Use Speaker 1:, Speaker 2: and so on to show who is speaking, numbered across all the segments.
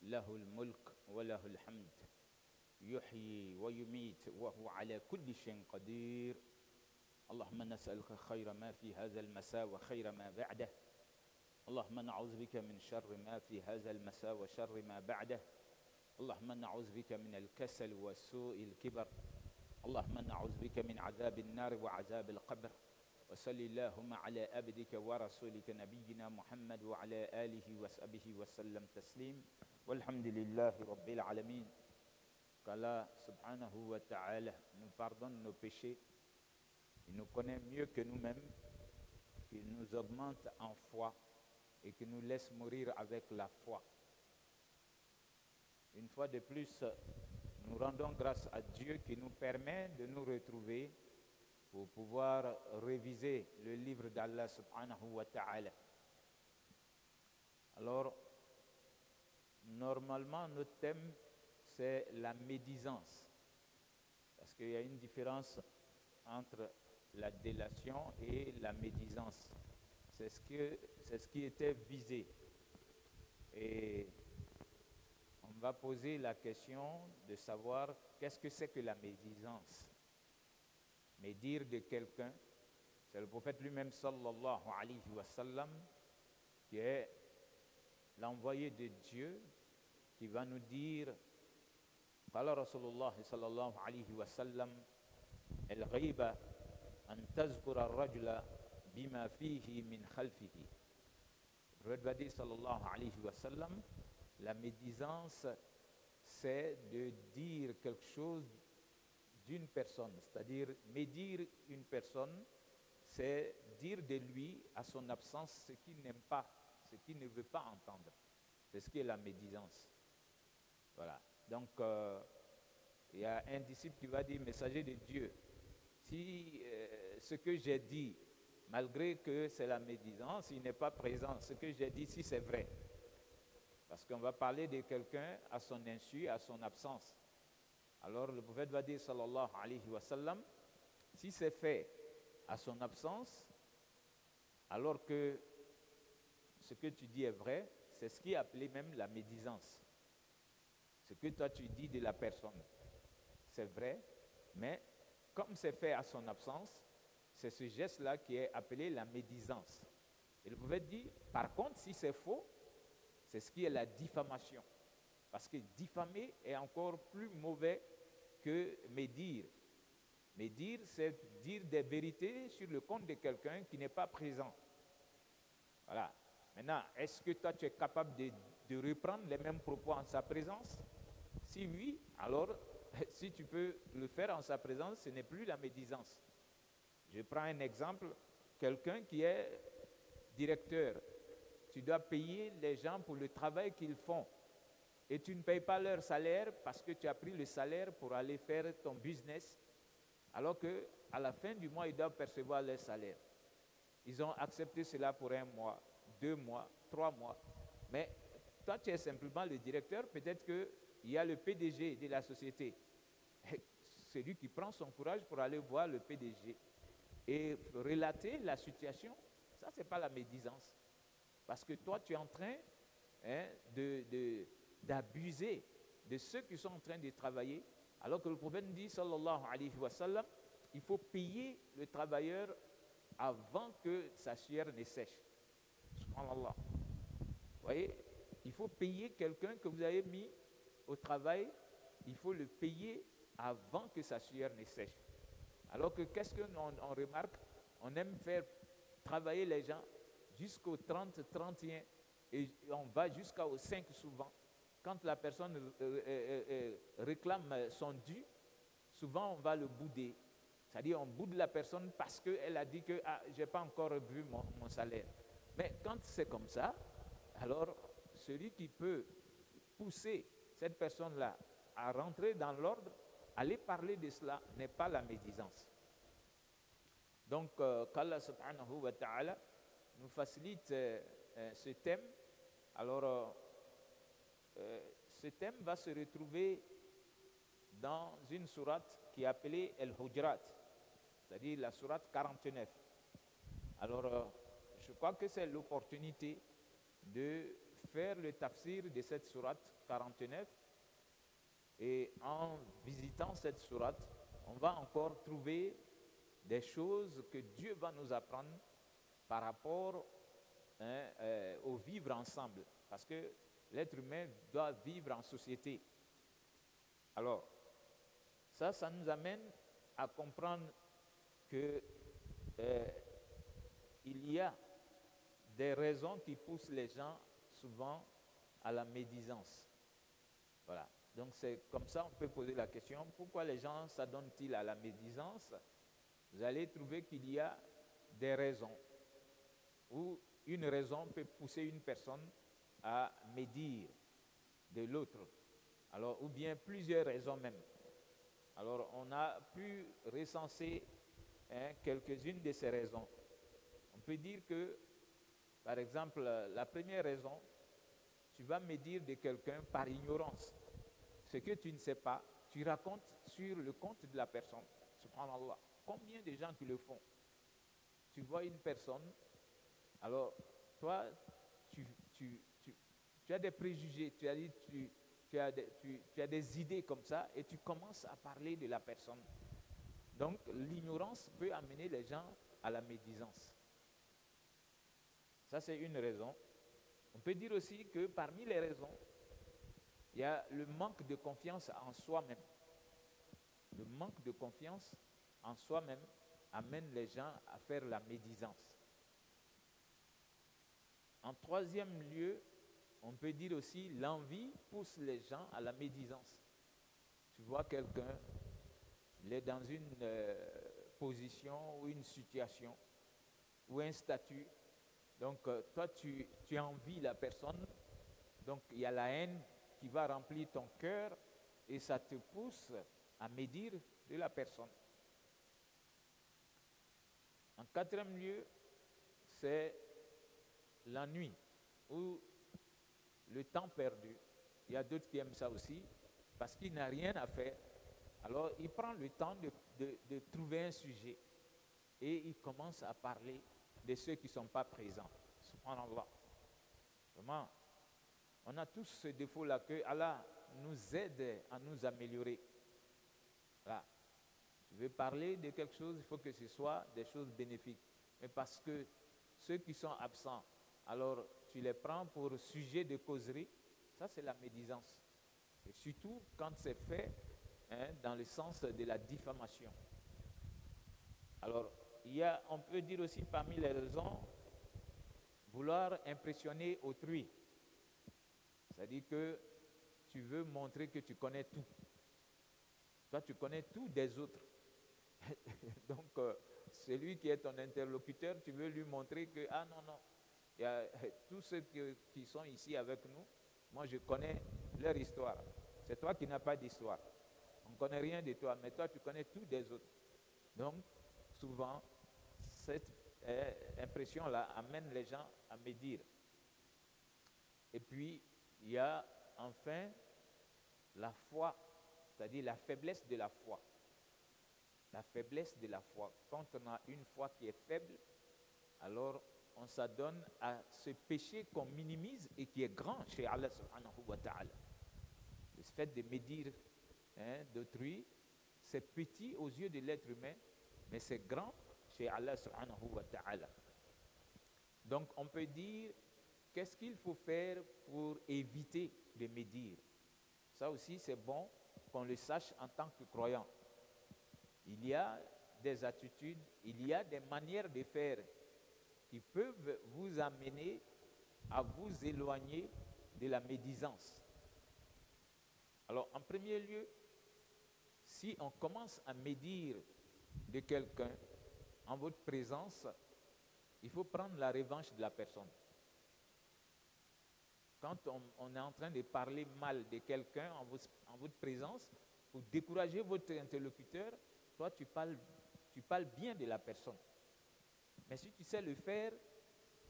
Speaker 1: له الملك وله الحمد يحيي ويميت وهو على كل شيء قدير. اللهم نسألك خير ما في هذا المساء وخير ما بعده. اللهم نعوذ بك من شر ما في هذا المساء وشر ما بعده. اللهم نعوذ بك من الكسل وسوء الكبر. اللهم نعوذ بك من عذاب النار وعذاب القبر. وصل اللهم على عبدك ورسولك نبينا محمد وعلى آله وصحبه وسلم تسليم والحمد لله رب العالمين. Qu'Allah subhanahu wa ta'ala nous pardonne nos péchés. Il nous connaît mieux que nous-mêmes, qu'il nous augmente en foi et qu'il nous laisse mourir avec la foi. Une fois de plus, nous rendons grâce à Dieu qui nous permet de nous retrouver pour pouvoir réviser le livre d'Allah subhanahu wa ta'ala. Alors, normalement, notre thème, c'est la médisance. Parce qu'il y a une différence entre la délation et la médisance. C'est ce qui était visé. Et on va poser la question de savoir qu'est-ce que c'est que la médisance. Médire de quelqu'un, c'est le prophète lui-même sallallahu alayhi wa sallam qui est l'envoyé de Dieu qui va nous dire قال رسول الله صلى الله عليه وسلم الغيبة أن تذكر الرجل بما فيه من خلفه. Le prophète va dire sallallahu alayhi wa sallam, la médisance c'est de dire quelque chose d'une personne, c'est-à-dire médire une personne, c'est dire de lui à son absence ce qu'il n'aime pas, ce qu'il ne veut pas entendre. C'est ce qui est la médisance. Voilà. Donc, il y a un disciple qui va dire, messager de Dieu, si ce que j'ai dit, malgré que c'est la médisance, il n'est pas présent, ce que j'ai dit, si c'est vrai. Parce qu'on va parler de quelqu'un à son insu, à son absence. Alors le prophète va dire, sallallahu alayhi wa sallam, si c'est fait à son absence, alors que ce que tu dis est vrai, c'est ce qui est appelé même la médisance. Ce que toi tu dis de la personne, c'est vrai, mais comme c'est fait à son absence, c'est ce geste-là qui est appelé la médisance. Et le prophète dit, par contre, si c'est faux, c'est ce qui est la diffamation. Parce que diffamer est encore plus mauvais que médire. Médire, c'est dire des vérités sur le compte de quelqu'un qui n'est pas présent. Voilà. Maintenant, est-ce que toi tu es capable de reprendre les mêmes propos en sa présence? Si oui, alors si tu peux le faire en sa présence, ce n'est plus la médisance. Je prends un exemple, quelqu'un qui est directeur, tu dois payer les gens pour le travail qu'ils font et tu ne payes pas leur salaire parce que tu as pris le salaire pour aller faire ton business, alors qu'à la fin du mois, ils doivent percevoir leur salaire. Ils ont accepté cela pour 1 mois, 2 mois, 3 mois, mais toi tu es simplement le directeur, peut-être qu'il y a le PDG de la société. C'est lui qui prend son courage pour aller voir le PDG et relater la situation. Ça, ce n'est pas la médisance. Parce que toi, tu es en train d'abuser de ceux qui sont en train de travailler, alors que le prophète dit, sallallahu alayhi wa sallam, il faut payer le travailleur avant que sa sueur ne sèche. Subhanallah. Vous voyez, il faut payer quelqu'un que vous avez mis au travail, il faut le payer avant que sa sueur ne sèche. Alors que qu'est-ce qu'on remarque? On aime faire travailler les gens jusqu'au 30, 31 et on va jusqu'au 5 souvent. Quand la personne réclame son dû, souvent on va le bouder. C'est-à-dire on boude la personne parce qu'elle a dit que je n'ai pas encore vu mon salaire. Mais quand c'est comme ça, alors celui qui peut pousser cette personne-là à rentrer dans l'ordre, aller parler de cela n'est pas la médisance. Donc, qu'Allah subhanahu wa ta'ala nous facilite ce thème. Alors, ce thème va se retrouver dans une sourate qui est appelée Al-Hujurat, c'est-à-dire la sourate 49. Alors, je crois que c'est l'opportunité de faire le tafsir de cette sourate 49. Et en visitant cette sourate, on va encore trouver des choses que Dieu va nous apprendre par rapport au vivre ensemble. Parce que l'être humain doit vivre en société. Alors, ça nous amène à comprendre que il y a des raisons qui poussent les gens souvent à la médisance. Voilà. Donc c'est comme ça on peut poser la question, pourquoi les gens s'adonnent-ils à la médisance? Vous allez trouver qu'il y a des raisons, ou une raison peut pousser une personne à médire de l'autre. Alors, ou bien plusieurs raisons même. Alors, on a pu recenser quelques-unes de ces raisons. On peut dire que, par exemple, la première raison, tu vas médire de quelqu'un par ignorance. Ce que tu ne sais pas, tu racontes sur le compte de la personne. Subhanallah. Combien de gens qui le font? Tu vois une personne, alors toi, tu as des préjugés, tu as des idées comme ça et tu commences à parler de la personne. Donc l'ignorance peut amener les gens à la médisance. Ça, c'est une raison. On peut dire aussi que parmi les raisons, il y a le manque de confiance en soi-même. Le manque de confiance en soi-même amène les gens à faire la médisance. En troisième lieu, on peut dire aussi l'envie pousse les gens à la médisance. Tu vois quelqu'un, il est dans une position ou une situation ou un statut. Donc toi, tu envies la personne. Donc il y a la haine qui va remplir ton cœur et ça te pousse à médire de la personne. En quatrième lieu, c'est l'ennui ou le temps perdu. Il y a d'autres qui aiment ça aussi parce qu'il n'a rien à faire. Alors il prend le temps de trouver un sujet et il commence à parler de ceux qui ne sont pas présents. Subhanallah. Vraiment, on a tous ce défaut-là que Allah nous aide à nous améliorer. Là, tu veux parler de quelque chose, il faut que ce soit des choses bénéfiques. Mais parce que ceux qui sont absents, alors tu les prends pour sujet de causerie, ça c'est la médisance. Et surtout quand c'est fait dans le sens de la diffamation. Alors, on peut dire aussi parmi les raisons, vouloir impressionner autrui. C'est-à-dire que tu veux montrer que tu connais tout. Toi, tu connais tout des autres. Donc, celui qui est ton interlocuteur, tu veux lui montrer que, ah non, non, il y a tous ceux qui sont ici avec nous, moi je connais leur histoire. C'est toi qui n'as pas d'histoire. On ne connaît rien de toi, mais toi tu connais tout des autres. Donc, souvent, cette impression-là amène les gens à médire. Et puis, il y a enfin la foi, c'est-à-dire la faiblesse de la foi. La faiblesse de la foi. Quand on a une foi qui est faible, alors on s'adonne à ce péché qu'on minimise et qui est grand chez Allah subhanahu wa ta'ala. Le fait de médire d'autrui, c'est petit aux yeux de l'être humain, mais c'est grand chez Allah subhanahu wa ta'ala. Donc on peut dire, qu'est-ce qu'il faut faire pour éviter de médire? Ça aussi c'est bon qu'on le sache en tant que croyant. Il y a des attitudes, il y a des manières de faire qui peuvent vous amener à vous éloigner de la médisance. Alors, en premier lieu, si on commence à médire de quelqu'un en votre présence, il faut prendre la revanche de la personne. Quand on est en train de parler mal de quelqu'un en votre présence, pour décourager votre interlocuteur, toi, tu parles bien de la personne. Mais si tu sais le faire,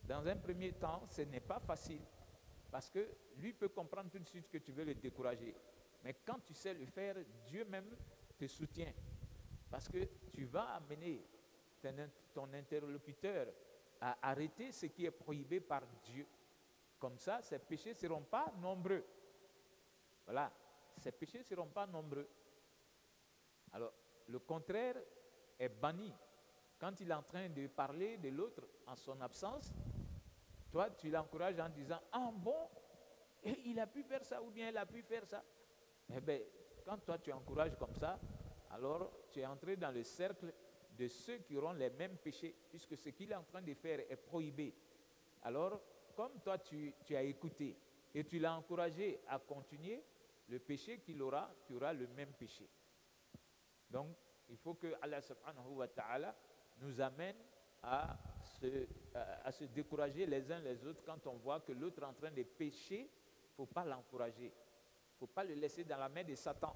Speaker 1: dans un premier temps, ce n'est pas facile. Parce que lui peut comprendre tout de suite que tu veux le décourager. Mais quand tu sais le faire, Dieu même te soutient. Parce que tu vas amener ton interlocuteur à arrêter ce qui est prohibé par Dieu. Comme ça, ses péchés ne seront pas nombreux. Voilà, ses péchés ne seront pas nombreux. Alors, le contraire est banni. Quand il est en train de parler de l'autre en son absence, toi, tu l'encourages en disant « Ah bon, il a pu faire ça ou bien elle a pu faire ça. » Eh bien, quand toi tu encourages comme ça, alors tu es entré dans le cercle de ceux qui auront les mêmes péchés, puisque ce qu'il est en train de faire est prohibé. Alors, comme toi tu as écouté et tu l'as encouragé à continuer, le péché qu'il aura, tu auras le même péché. Donc, il faut que Allah subhanahu wa ta'ala nous amène à se décourager les uns les autres quand on voit que l'autre est en train de pécher. Il ne faut pas l'encourager. Il ne faut pas le laisser dans la main de Satan.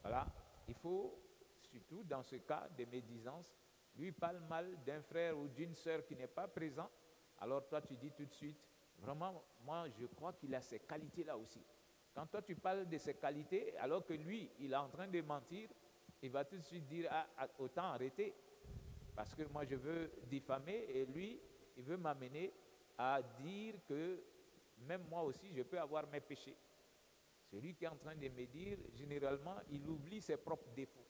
Speaker 1: Voilà. Il faut, surtout dans ce cas de médisance, lui parle mal d'un frère ou d'une sœur qui n'est pas présent. Alors toi, tu dis tout de suite, vraiment, moi, je crois qu'il a ces qualités-là aussi. Quand toi, tu parles de ses qualités, alors que lui, il est en train de mentir, il va tout de suite dire, autant arrêter. Parce que moi, je veux diffamer et lui, il veut m'amener à dire que même moi aussi, je peux avoir mes péchés. Celui qui est en train de me dire, généralement, il oublie ses propres défauts.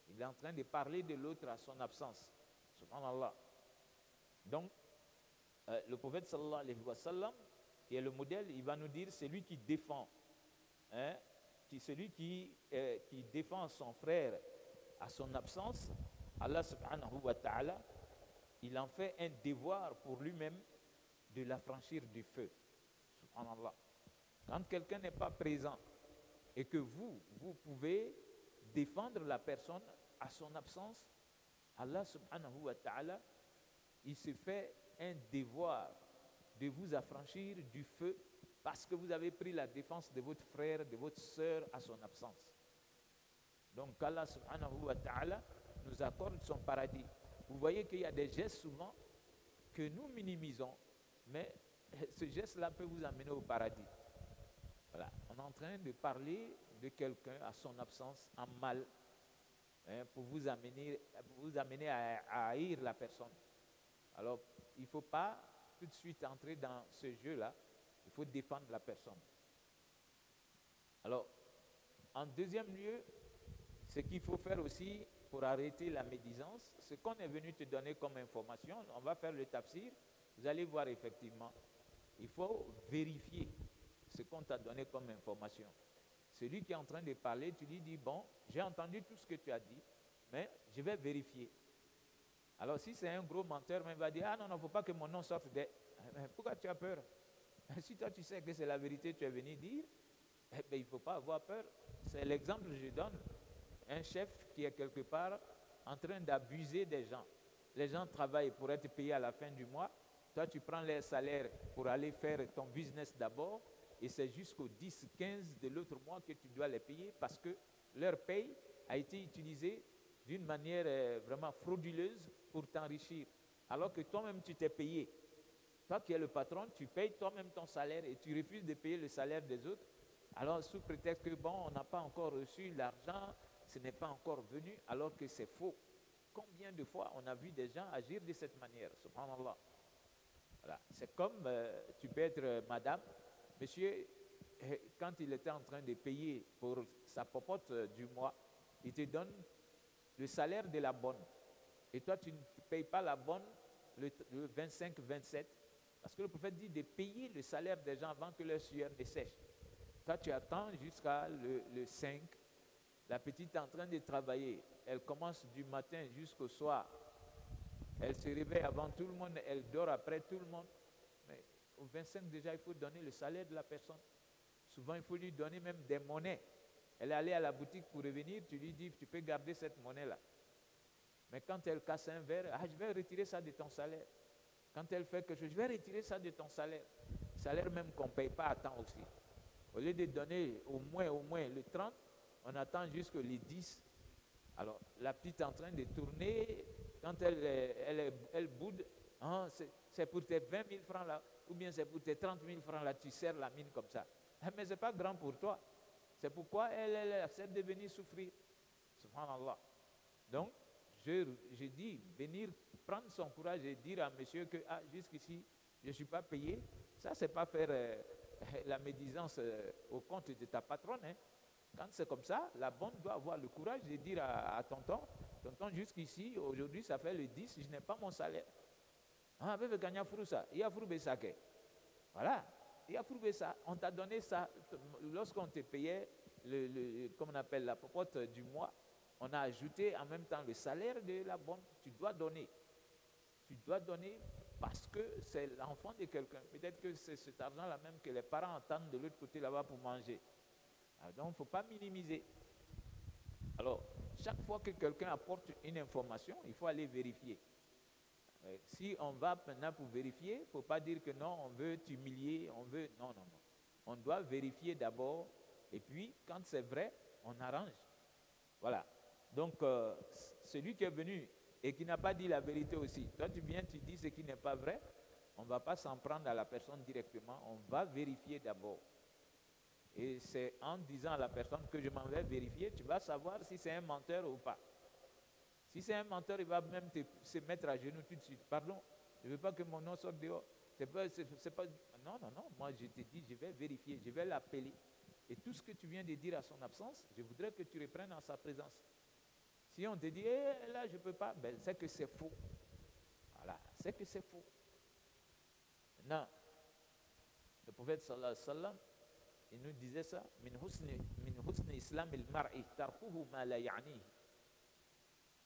Speaker 1: Il est en train de parler de l'autre à son absence. Subhanallah. Donc, le prophète sallallahu alayhi wa sallam, qui est le modèle, il va nous dire, c'est lui qui défend. Celui qui défend son frère à son absence, Allah subhanahu wa ta'ala, il en fait un devoir pour lui-même de l'affranchir du feu. Subhanallah. Quand quelqu'un n'est pas présent et que vous pouvez défendre la personne à son absence, Allah subhanahu wa ta'ala, il se fait un devoir de vous affranchir du feu parce que vous avez pris la défense de votre frère, de votre sœur à son absence. Donc Allah subhanahu wa ta'ala nous accorde son paradis. Vous voyez qu'il y a des gestes souvent que nous minimisons, mais ce geste-là peut vous amener au paradis. Voilà. On est en train de parler de quelqu'un à son absence en mal, pour vous amener à haïr la personne. Alors, il ne faut pas tout de suite entrer dans ce jeu-là, il faut défendre la personne. Alors, en deuxième lieu, ce qu'il faut faire aussi pour arrêter la médisance, ce qu'on est venu te donner comme information, on va faire le tafsir, vous allez voir effectivement, il faut vérifier ce qu'on t'a donné comme information. Celui qui est en train de parler, tu lui dis, bon, j'ai entendu tout ce que tu as dit, mais je vais vérifier. Alors si c'est un gros menteur, il va dire, ah non, il ne faut pas que mon nom sorte de... Pourquoi tu as peur? Si toi tu sais que c'est la vérité que tu es venu dire, eh bien, il ne faut pas avoir peur. C'est l'exemple que je donne. Un chef qui est quelque part en train d'abuser des gens. Les gens travaillent pour être payés à la fin du mois. Toi, tu prends leur salaire pour aller faire ton business d'abord et c'est jusqu'au 10, 15 de l'autre mois que tu dois les payer parce que leur paye a été utilisée d'une manière vraiment frauduleuse pour t'enrichir. Alors que toi-même, tu t'es payé. Toi qui es le patron, tu payes toi-même ton salaire et tu refuses de payer le salaire des autres. Alors, sous prétexte que, bon, on n'a pas encore reçu l'argent, ce n'est pas encore venu, alors que c'est faux. Combien de fois on a vu des gens agir de cette manière, subhanallah. Voilà. C'est comme, tu peux être madame, monsieur, quand il était en train de payer pour sa popote du mois, il te donne le salaire de la bonne. Et toi, tu ne payes pas la bonne le 25, 27, parce que le prophète dit de payer le salaire des gens avant que leur sueur ne sèche. Toi, tu attends jusqu'à le 5, la petite est en train de travailler, elle commence du matin jusqu'au soir, elle se réveille avant tout le monde, elle dort après tout le monde. Mais au 25 déjà, il faut donner le salaire de la personne. Souvent, il faut lui donner même des monnaies. Elle est allée à la boutique pour revenir, tu lui dis, tu peux garder cette monnaie-là. Mais quand elle casse un verre, je vais retirer ça de ton salaire. Quand elle fait quelque chose, je vais retirer ça de ton salaire. Salaire même qu'on ne paye pas à temps aussi. Au lieu de donner au moins le 30, on attend jusqu'au 10. Alors, la petite est en train de tourner, quand elle boude, hein, c'est pour tes 20 000 francs là, ou bien c'est pour tes 30 000 francs là, tu serres la mine comme ça. Mais ce n'est pas grand pour toi. C'est pourquoi elle accepte de venir souffrir. Subhanallah. Donc, je dis, venir prendre son courage et dire à monsieur que jusqu'ici, je ne suis pas payé, Ça, c'est pas faire la médisance au compte de ta patronne. Hein. Quand c'est comme ça, la bonne doit avoir le courage de dire à tonton, tonton, jusqu'ici, aujourd'hui, ça fait le 10, je n'ai pas mon salaire. Ah, ben, gagner ça. Il y a fourbe ça. Voilà. Il y a fourbe ça. On t'a donné ça. Lorsqu'on te payait, comme on appelle la popote du mois, on a ajouté en même temps le salaire de la bonne. Tu dois donner. Tu dois donner parce que c'est l'enfant de quelqu'un. Peut-être que c'est cet argent-là même que les parents attendent de l'autre côté là-bas pour manger. Alors, donc, il ne faut pas minimiser. Alors, chaque fois que quelqu'un apporte une information, il faut aller vérifier. Si on va maintenant pour vérifier, il ne faut pas dire que non, on veut t'humilier, on veut... Non, non, non. On doit vérifier d'abord, et puis, quand c'est vrai, on arrange. Voilà. Donc, celui qui est venu et qui n'a pas dit la vérité aussi, toi tu viens, tu dis ce qui n'est pas vrai, on ne va pas s'en prendre à la personne directement, on va vérifier d'abord. Et c'est en disant à la personne que je m'en vais vérifier, tu vas savoir si c'est un menteur ou pas. Si c'est un menteur, il va même se mettre à genoux tout de suite. Pardon, je ne veux pas que mon nom sorte dehors. C'est pas, non, non, non, moi je te dis, je vais vérifier, je vais l'appeler. Et tout ce que tu viens de dire à son absence, je voudrais que tu reprennes en sa présence. Si on te dit, là je ne peux pas, ben, c'est que c'est faux. Voilà, c'est que c'est faux. Maintenant, le prophète sallallahu alayhi wa sallam, il nous disait ça, min husni islam il mar'i tarkuhu ma la ya'nihi.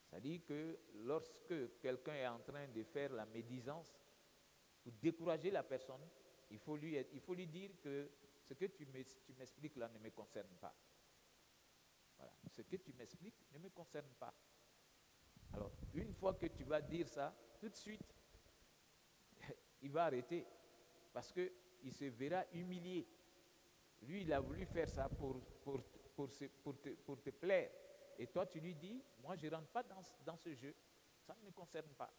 Speaker 1: C'est-à-dire que lorsque quelqu'un est en train de faire la médisance, pour décourager la personne, il faut lui dire que ce que tu m'expliques là ne me concerne pas. Voilà. Ce que tu m'expliques ne me concerne pas. Alors, une fois que tu vas dire ça, tout de suite, il va arrêter parce qu'il se verra humilié. Lui, il a voulu faire ça pour te plaire. Et toi, tu lui dis, moi, je ne rentre pas dans ce jeu. Ça ne me concerne pas.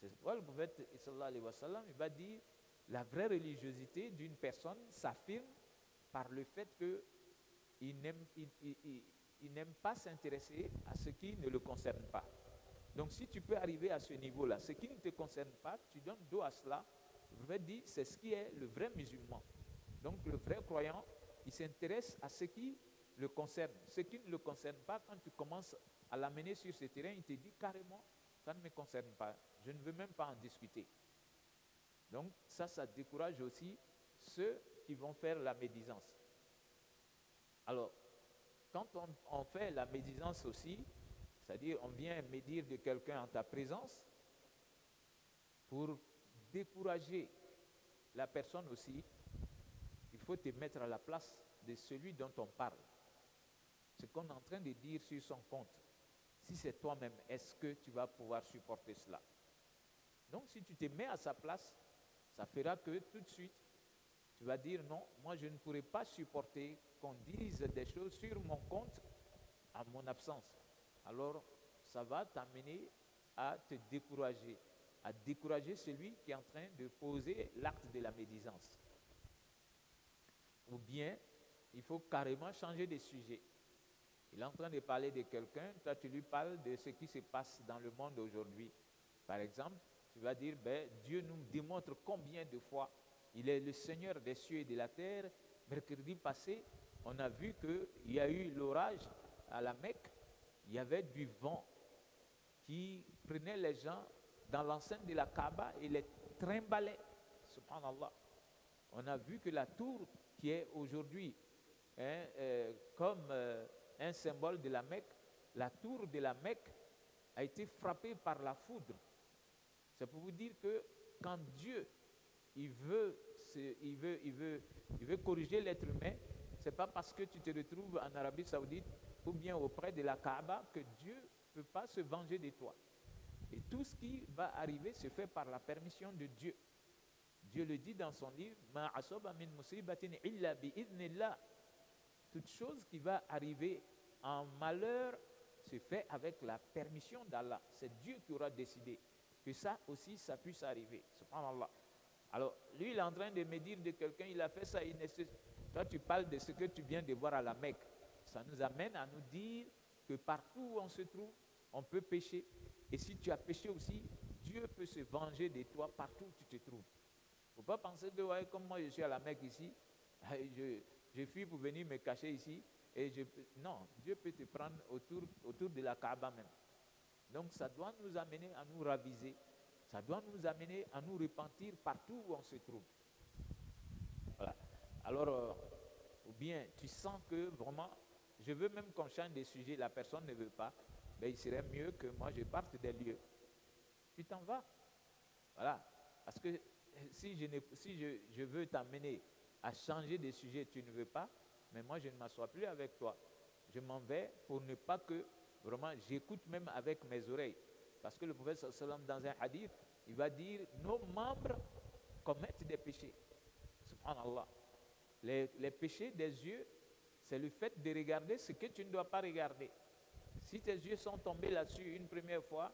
Speaker 1: C'est pourquoi le prophète, sallallahu alayhi wa sallam, il va dire, la vraie religiosité d'une personne s'affirme par le fait qu'il n'aime pas s'intéresser à ce qui ne le concerne pas. Donc, si tu peux arriver à ce niveau-là, ce qui ne te concerne pas, tu donnes dos à cela. Le prophète dit, c'est ce qui est le vrai musulman. Donc, le vrai croyant, il s'intéresse à ce qui le concerne. Ce qui ne le concerne pas, quand tu commences à l'amener sur ce terrain, il te dit carrément, ça ne me concerne pas. Je ne veux même pas en discuter. Donc, ça décourage aussi ceux qui vont faire la médisance. Alors, quand on fait la médisance aussi, c'est-à-dire on vient médire de quelqu'un en ta présence, pour décourager la personne aussi, il faut te mettre à la place de celui dont on parle. Ce qu'on est en train de dire sur son compte, si c'est toi-même, est-ce que tu vas pouvoir supporter cela? Donc si tu te mets à sa place, ça fera que tout de suite, tu vas dire non, moi je ne pourrai pas supporter qu'on dise des choses sur mon compte à mon absence. Alors ça va t'amener à te décourager, à décourager celui qui est en train de poser l'acte de la médisance. Ou bien, il faut carrément changer de sujet. Il est en train de parler de quelqu'un, toi tu lui parles de ce qui se passe dans le monde aujourd'hui. Par exemple, tu vas dire, ben, Dieu nous démontre combien de fois il est le Seigneur des cieux et de la terre. Mercredi passé, on a vu qu'il y a eu l'orage à la Mecque, il y avait du vent qui prenait les gens dans l'enceinte de la Kaaba et les trimbalait. Subhanallah. On a vu que la tour qui est aujourd'hui comme un symbole de la Mecque, la tour de la Mecque a été frappée par la foudre. C'est pour vous dire que quand Dieu il veut corriger l'être humain, ce n'est pas parce que tu te retrouves en Arabie Saoudite ou bien auprès de la Kaaba que Dieu ne peut pas se venger de toi. Et tout ce qui va arriver se fait par la permission de Dieu. Dieu le dit dans son livre, Ma asaba min musibatin illa bi idnillah. Toute chose qui va arriver en malheur se fait avec la permission d'Allah. C'est Dieu qui aura décidé que ça aussi, ça puisse arriver. Subhanallah. Alors, lui, il est en train de me dire de quelqu'un, il a fait ça. Toi, tu parles de ce que tu viens de voir à la Mecque. Ça nous amène à nous dire que partout où on se trouve, on peut pécher. Et si tu as péché aussi, Dieu peut se venger de toi partout où tu te trouves. ne faut pas penser que, ouais, comme moi je suis à la Mecque ici, je fuis pour venir me cacher ici. Non, Dieu peut te prendre autour de la Kaaba même. Donc ça doit nous amener à nous raviser. Ça doit nous amener à nous repentir partout où on se trouve. Voilà. Alors, ou bien tu sens que vraiment, je veux même qu'on change des sujets, la personne ne veut pas, ben il serait mieux que moi je parte des lieux. Tu t'en vas. Voilà. Parce que si je veux t'amener à changer de sujet, tu ne veux pas, mais moi je ne m'assois plus avec toi. Je m'en vais pour ne pas que vraiment j'écoute même avec mes oreilles. Parce que le prophète sallam dans un hadith, il va dire nos membres commettent des péchés. Subhanallah. Les péchés des yeux, c'est le fait de regarder ce que tu ne dois pas regarder. Si tes yeux sont tombés là-dessus une première fois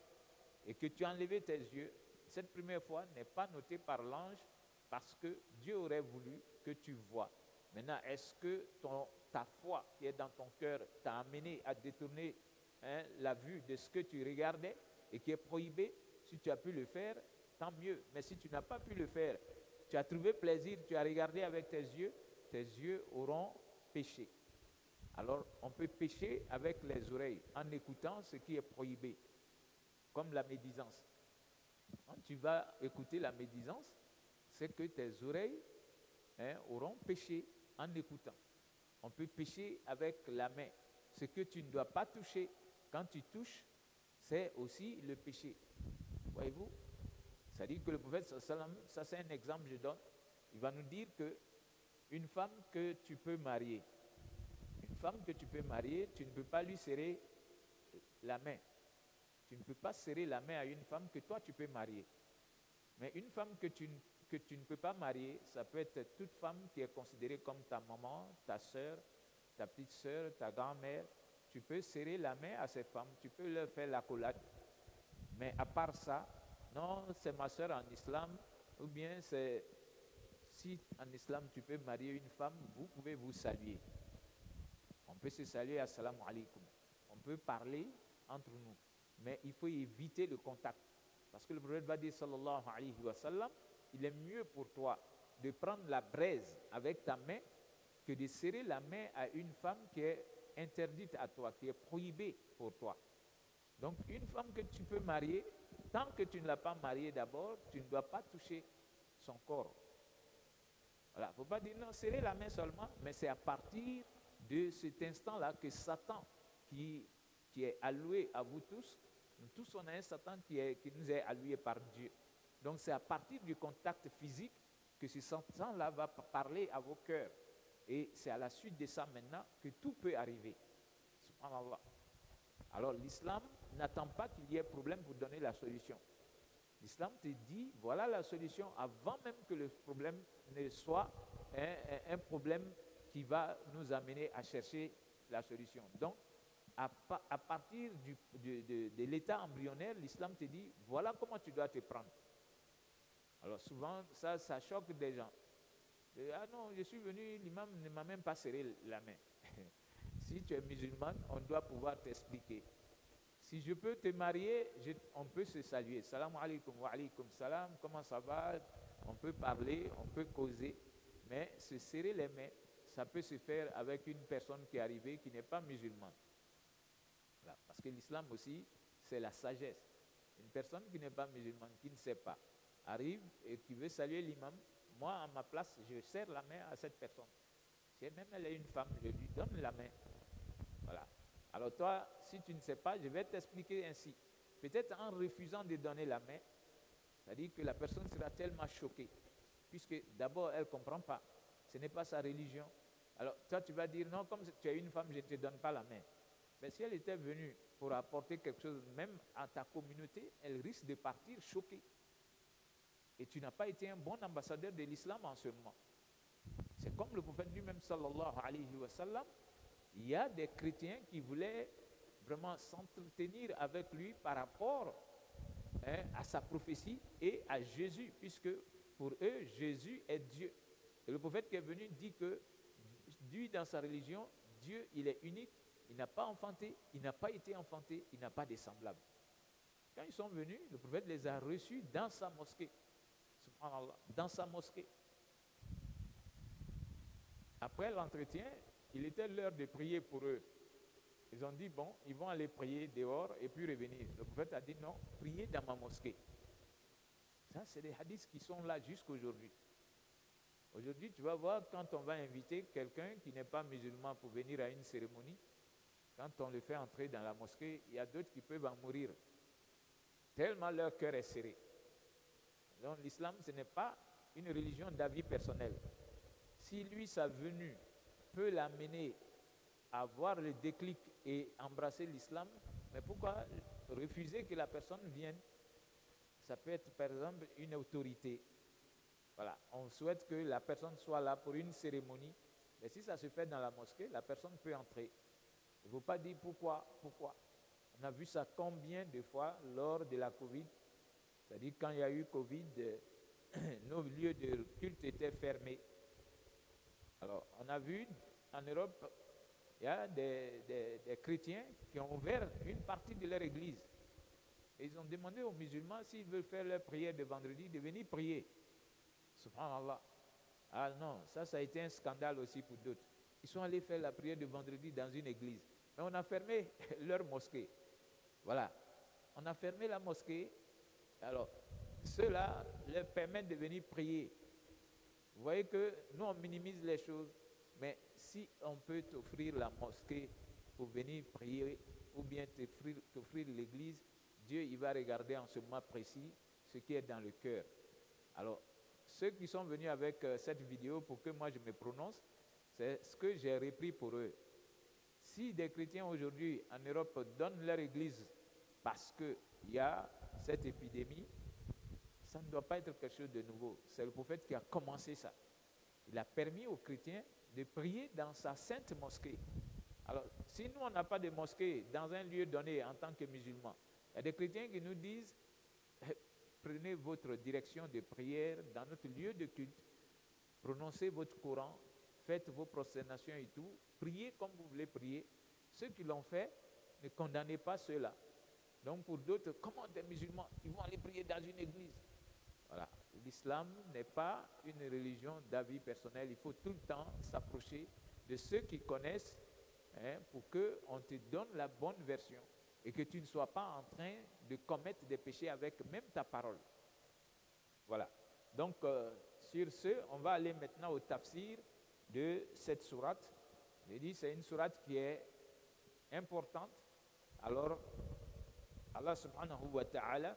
Speaker 1: et que tu as enlevé tes yeux, cette première fois n'est pas notée par l'ange parce que Dieu aurait voulu que tu vois. Maintenant, est-ce que ta foi qui est dans ton cœur t'a amené à détourner la vue de ce que tu regardais et qui est prohibé? Si tu as pu le faire, tant mieux. Mais si tu n'as pas pu le faire, tu as trouvé plaisir, tu as regardé avec tes yeux auront péché. Alors, on peut pécher avec les oreilles en écoutant ce qui est prohibé, comme la médisance. Quand tu vas écouter la médisance, c'est que tes oreilles auront péché en écoutant. On peut pécher avec la main. Ce que tu ne dois pas toucher, quand tu touches, c'est aussi le péché. Voyez-vous? C'est-à-dire que le prophète, ça c'est un exemple que je donne, il va nous dire que une femme que tu peux marier, tu ne peux pas lui serrer la main. Tu ne peux pas serrer la main à une femme que toi tu peux marier. Mais une femme que tu ne peux pas marier, ça peut être toute femme qui est considérée comme ta maman, ta soeur, ta petite soeur, ta grand-mère. Tu peux serrer la main à ces femmes, tu peux leur faire l'accolade. Mais à part ça, non, c'est ma soeur en islam, ou bien c'est, si en islam tu peux marier une femme, vous pouvez vous saluer. On peut se saluer, assalamu alaikum. On peut parler entre nous, mais il faut éviter le contact. Parce que le prophète va dire, sallallahu alayhi wa sallam, il est mieux pour toi de prendre la braise avec ta main que de serrer la main à une femme qui est interdite à toi, qui est prohibée pour toi. Donc, une femme que tu peux marier, tant que tu ne l'as pas mariée d'abord, tu ne dois pas toucher son corps. Voilà, il ne faut pas dire non, serrer la main seulement, mais c'est à partir de cet instant-là que Satan, qui est alloué à vous tous, nous tous on a un Satan qui nous est alloué par Dieu. Donc c'est à partir du contact physique que ce Satan-là va parler à vos cœurs. Et c'est à la suite de ça maintenant que tout peut arriver. Subhanallah. Alors l'islam n'attend pas qu'il y ait problème pour donner la solution. L'islam te dit, voilà la solution avant même que le problème ne soit un problème qui va nous amener à chercher la solution. Donc, à partir de l'état embryonnaire, l'islam te dit, voilà comment tu dois te prendre. Alors souvent, ça choque des gens. Ah non, je suis venu, l'imam ne m'a même pas serré la main. Si tu es musulman, on doit pouvoir t'expliquer. Si je peux te marier, on peut se saluer. Salam alaikum wa alaikum salam, comment ça va? On peut parler, on peut causer, mais se serrer les mains, ça peut se faire avec une personne qui est arrivée, qui n'est pas musulmane. Voilà. Parce que l'islam aussi, c'est la sagesse. Une personne qui n'est pas musulmane, qui ne sait pas, arrive et qui veut saluer l'imam, moi, à ma place, je serre la main à cette personne. Si même elle est une femme, je lui donne la main. Voilà. Alors toi, si tu ne sais pas, je vais t'expliquer ainsi. Peut-être en refusant de donner la main, c'est-à-dire que la personne sera tellement choquée, puisque d'abord, elle ne comprend pas. Ce n'est pas sa religion. Alors toi, tu vas dire, non, comme tu es une femme, je ne te donne pas la main. Mais si elle était venue pour apporter quelque chose, même à ta communauté, elle risque de partir choquée. Et tu n'as pas été un bon ambassadeur de l'islam en ce moment. C'est comme le prophète lui-même, sallallahu alayhi wa sallam, il y a des chrétiens qui voulaient vraiment s'entretenir avec lui par rapport à sa prophétie et à Jésus, puisque pour eux, Jésus est Dieu. Et le prophète qui est venu dit que lui, dans sa religion, Dieu, il est unique, il n'a pas enfanté, il n'a pas été enfanté, il n'a pas de semblable. Quand ils sont venus, le prophète les a reçus dans sa mosquée. subhanallah, dans sa mosquée. Après l'entretien, il était l'heure de prier pour eux. Ils ont dit, bon, ils vont aller prier dehors et puis revenir. Le prophète a dit, non, priez dans ma mosquée. Ça, c'est des hadiths qui sont là jusqu'aujourd'hui. Aujourd'hui, tu vas voir, quand on va inviter quelqu'un qui n'est pas musulman pour venir à une cérémonie, quand on le fait entrer dans la mosquée, il y a d'autres qui peuvent en mourir, tellement leur cœur est serré. Donc l'islam, ce n'est pas une religion d'avis personnel. Si lui, sa venue peut l'amener à voir le déclic et embrasser l'islam, mais pourquoi refuser que la personne vienne? Ça peut être par exemple une autorité. Voilà, on souhaite que la personne soit là pour une cérémonie, mais si ça se fait dans la mosquée, la personne peut entrer. Il ne faut pas dire pourquoi. On a vu ça combien de fois lors de la Covid, c'est-à-dire quand il y a eu Covid, nos lieux de culte étaient fermés. Alors, on a vu en Europe, il y a des chrétiens qui ont ouvert une partie de leur église. Et ils ont demandé aux musulmans s'ils veulent faire leur prière de vendredi, de venir prier. Subhanallah. Ah non, ça a été un scandale aussi pour d'autres. Ils sont allés faire la prière de vendredi dans une église. Mais on a fermé leur mosquée. Voilà. On a fermé la mosquée. Alors, ceux-là leur permettent de venir prier. Vous voyez que nous, on minimise les choses. Mais si on peut t'offrir la mosquée pour venir prier, ou bien t'offrir l'église, Dieu, il va regarder en ce moment précis ce qui est dans le cœur. Alors, ceux qui sont venus avec cette vidéo pour que moi je me prononce, c'est ce que j'ai repris pour eux. Si des chrétiens aujourd'hui en Europe donnent leur église parce qu'il y a cette épidémie, ça ne doit pas être quelque chose de nouveau. C'est le prophète qui a commencé ça. Il a permis aux chrétiens de prier dans sa sainte mosquée. Alors, si nous, on n'a pas de mosquée dans un lieu donné en tant que musulmans, il y a des chrétiens qui nous disent, prenez votre direction de prière dans notre lieu de culte, prononcez votre Coran, faites vos prosternations et tout, priez comme vous voulez prier. Ceux qui l'ont fait, ne condamnez pas ceux-là. Donc pour d'autres, comment des musulmans, ils vont aller prier dans une église? Voilà. L'islam n'est pas une religion d'avis personnel. Il faut tout le temps s'approcher de ceux qui connaissent, pour qu'on te donne la bonne version et que tu ne sois pas en train de commettre des péchés avec même ta parole. Voilà. Donc, sur ce, on va aller maintenant au tafsir de cette sourate. Je dis, c'est une sourate qui est importante. Alors, Allah subhanahu wa ta'ala